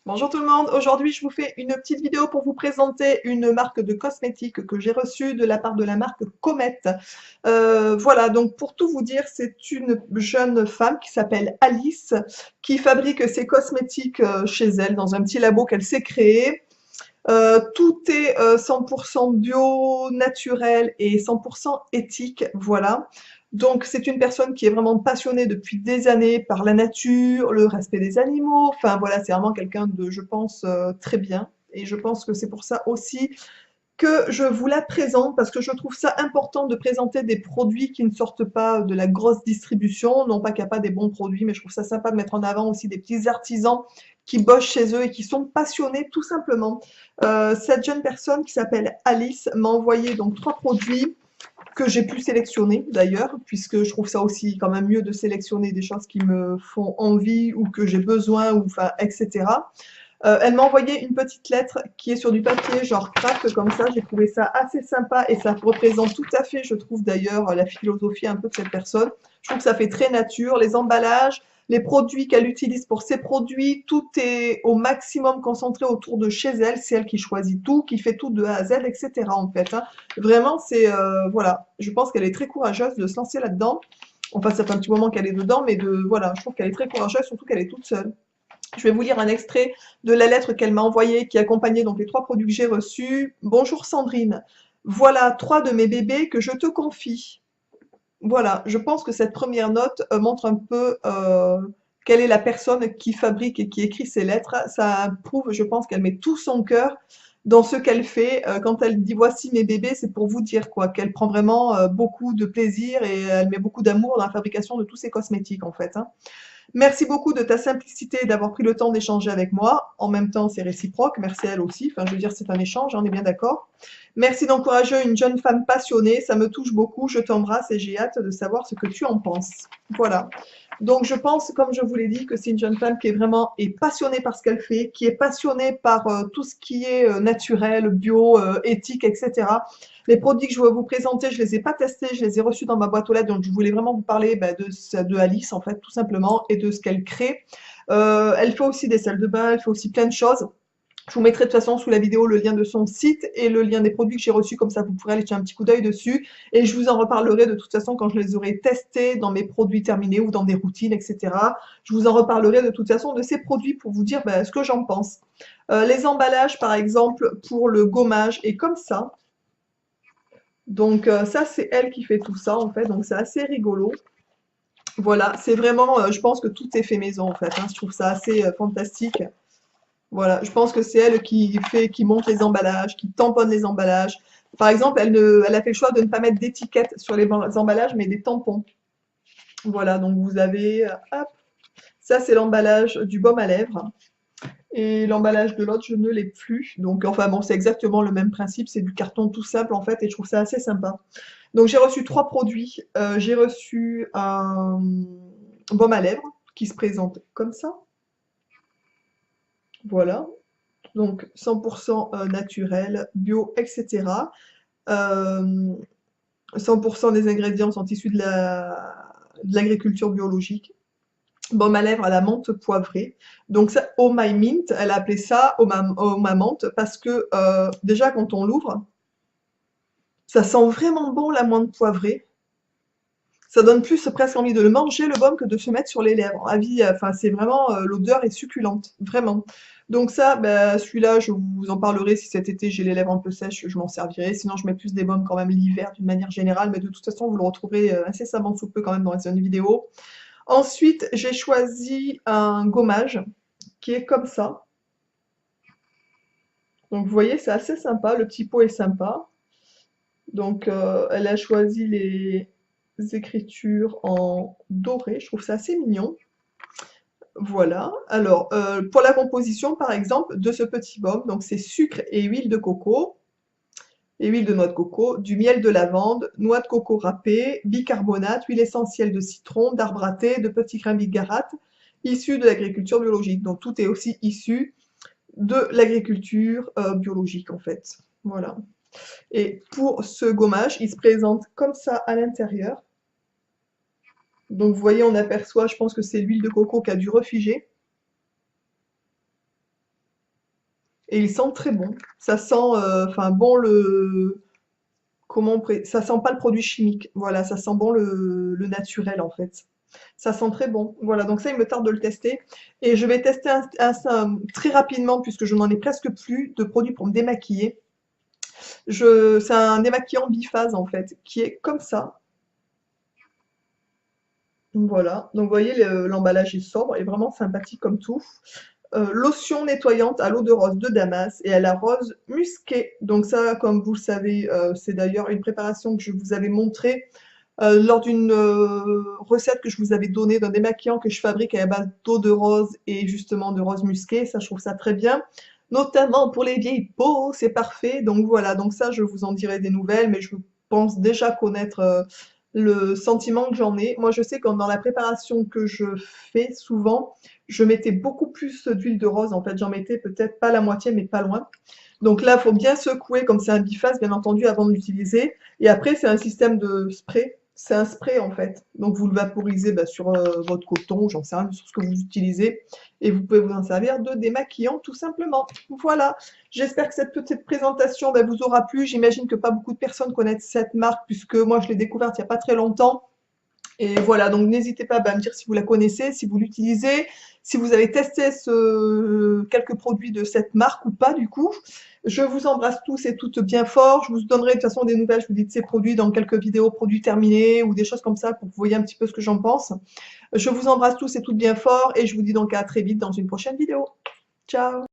Bonjour tout le monde, aujourd'hui je vous fais une petite vidéo pour vous présenter une marque de cosmétiques que j'ai reçue de la part de la marque Comet. Voilà, donc pour tout vous dire, c'est une jeune femme qui s'appelle Alice qui fabrique ses cosmétiques chez elle dans un petit labo qu'elle s'est créé. Tout est 100% bio, naturel et 100% éthique, voilà. Donc c'est une personne qui est vraiment passionnée depuis des années par la nature, le respect des animaux. Enfin voilà, c'est vraiment quelqu'un de, je pense, très bien. Et je pense que c'est pour ça aussi que je vous la présente parce que je trouve ça important de présenter des produits qui ne sortent pas de la grosse distribution, non pas qu'il n'y a pas des bons produits, mais je trouve ça sympa de mettre en avant aussi des petits artisans qui bossent chez eux et qui sont passionnés tout simplement. Cette jeune personne qui s'appelle Alice m'a envoyé donc 3 produits que j'ai pu sélectionner d'ailleurs, puisque je trouve ça aussi quand même mieux de sélectionner des choses qui me font envie ou que j'ai besoin, ou enfin, etc. Elle m'a envoyé une petite lettre qui est sur du papier, genre craft comme ça. J'ai trouvé ça assez sympa et ça représente tout à fait, je trouve d'ailleurs, la philosophie un peu de cette personne. Je trouve que ça fait très nature. Les emballages, les produits qu'elle utilise pour ses produits, tout est au maximum concentré autour de chez elle. C'est elle qui choisit tout, qui fait tout de A à Z, etc. en fait, hein. Vraiment, c'est voilà. Je pense qu'elle est très courageuse de se lancer là-dedans. Enfin, ça fait un petit moment qu'elle est dedans, mais voilà, je trouve qu'elle est très courageuse, surtout qu'elle est toute seule. Je vais vous lire un extrait de la lettre qu'elle m'a envoyée, qui accompagnait donc les 3 produits que j'ai reçus. Bonjour Sandrine, voilà 3 de mes bébés que je te confie. Voilà, je pense que cette première note montre un peu quelle est la personne qui fabrique et qui écrit ces lettres. Ça prouve, je pense, qu'elle met tout son cœur dans ce qu'elle fait. Quand elle dit voici mes bébés, c'est pour vous dire quoi, qu'elle prend vraiment beaucoup de plaisir et elle met beaucoup d'amour dans la fabrication de tous ses cosmétiques en fait, hein. Merci beaucoup de ta simplicité et d'avoir pris le temps d'échanger avec moi. En même temps, c'est réciproque. Merci à elle aussi. Enfin, je veux dire, c'est un échange, on est bien d'accord. Merci d'encourager une jeune femme passionnée. Ça me touche beaucoup. Je t'embrasse et j'ai hâte de savoir ce que tu en penses. Voilà. Donc, je pense, comme je vous l'ai dit, que c'est une jeune femme qui est vraiment passionnée par ce qu'elle fait, qui est passionnée par tout ce qui est naturel, bio, éthique, etc. Les produits que je vais vous présenter, je les ai pas testés, je les ai reçus dans ma boîte aux lettres, donc je voulais vraiment vous parler de Alice, en fait, tout simplement, et de ce qu'elle crée. Elle fait aussi des salles de bain, elle fait aussi plein de choses. Je vous mettrai de toute façon sous la vidéo le lien de son site et le lien des produits que j'ai reçus, comme ça vous pourrez aller jeter un petit coup d'œil dessus. Et je vous en reparlerai de toute façon quand je les aurai testés dans mes produits terminés ou dans des routines, etc. Je vous en reparlerai de toute façon de ces produits pour vous dire ce que j'en pense. Les emballages, par exemple, pour le gommage, est comme ça. Donc ça, c'est elle qui fait tout ça en fait, donc c'est assez rigolo. Voilà, c'est vraiment, je pense que tout est fait maison en fait, hein. Je trouve ça assez fantastique. Voilà, je pense que c'est elle qui monte les emballages, qui tamponne les emballages. Par exemple, elle a fait le choix de ne pas mettre d'étiquette sur les emballages, mais des tampons. Voilà, donc vous avez, hop, ça c'est l'emballage du baume à lèvres. Et l'emballage de l'autre, je ne l'ai plus. Donc, enfin bon, c'est exactement le même principe, c'est du carton tout simple en fait, et je trouve ça assez sympa. Donc j'ai reçu 3 produits. J'ai reçu un baume à lèvres qui se présente comme ça. Voilà. Donc 100% naturel, bio, etc. Euh, 100% des ingrédients sont issus de l'agriculture biologique. Baume à lèvres à la menthe poivrée. Donc ça, Oh My Mint, elle a appelé ça Oh My Menthe parce que déjà quand on l'ouvre, ça sent vraiment bon la menthe poivrée. Ça donne plus presque envie de le manger, le baume, que de se mettre sur les lèvres. Enfin, c'est vraiment, l'odeur est succulente, vraiment. Donc ça, celui-là, je vous en parlerai si cet été j'ai les lèvres un peu sèches, je m'en servirai. Sinon, je mets plus des baumes quand même l'hiver d'une manière générale, mais de toute façon, vous le retrouverez incessamment sous peu quand même dans une vidéo. Ensuite, j'ai choisi un gommage qui est comme ça. Donc vous voyez, c'est assez sympa, le petit pot est sympa. Donc elle a choisi les écritures en doré, je trouve ça assez mignon. Voilà. Alors, pour la composition, par exemple, de ce petit baume, donc c'est sucre et huile de coco, et huile de noix de coco, du miel de lavande, noix de coco râpée, bicarbonate, huile essentielle de citron, d'arbre à thé, de petits grains bigarades, issus de l'agriculture biologique. Donc tout est aussi issu de l'agriculture biologique en fait. Voilà. Et pour ce gommage, il se présente comme ça à l'intérieur. Donc vous voyez, on aperçoit, je pense que c'est l'huile de coco qui a dû refiger. et ils sentent très bon. Ça sent, enfin bon ça sent pas le produit chimique. Voilà, ça sent bon le naturel en fait. Ça sent très bon. Voilà, donc ça, il me tarde de le tester. Et je vais tester très rapidement, puisque je n'en ai presque plus de produits pour me démaquiller. C'est un démaquillant biphase en fait, qui est comme ça. Voilà, donc vous voyez, l'emballage est sobre et vraiment sympathique comme tout. Lotion nettoyante à l'eau de rose de Damas et à la rose musquée. Donc ça, comme vous le savez, c'est d'ailleurs une préparation que je vous avais montrée lors d'une recette que je vous avais donnée d'un démaquillant que je fabrique à la base d'eau de rose et justement de rose musquée. Ça, je trouve ça très bien. Notamment pour les vieilles peaux, c'est parfait. Donc voilà, donc ça, je vous en dirai des nouvelles, mais je pense déjà connaître le sentiment que j'en ai. Moi, je sais que dans la préparation que je fais souvent, je mettais beaucoup plus d'huile de rose. En fait, j'en mettais peut-être pas la moitié, mais pas loin. Donc là, il faut bien secouer, comme c'est un biface, bien entendu, avant de l'utiliser. Et après, c'est un système de spray. C'est un spray, en fait. Donc vous le vaporisez sur votre coton, j'en sais rien, sur ce que vous utilisez. Et vous pouvez vous en servir de démaquillant, tout simplement. Voilà. J'espère que cette petite présentation vous aura plu. J'imagine que pas beaucoup de personnes connaissent cette marque, puisque moi, je l'ai découverte il n'y a pas très longtemps. Et voilà, donc n'hésitez pas à me dire si vous la connaissez, si vous l'utilisez, si vous avez testé quelques produits de cette marque ou pas du coup. Je vous embrasse tous et toutes bien fort. Je vous donnerai de toute façon des nouvelles, je vous dis, de ces produits dans quelques vidéos produits terminés ou des choses comme ça pour que vous voyez un petit peu ce que j'en pense. Je vous embrasse tous et toutes bien fort et je vous dis donc à très vite dans une prochaine vidéo. Ciao!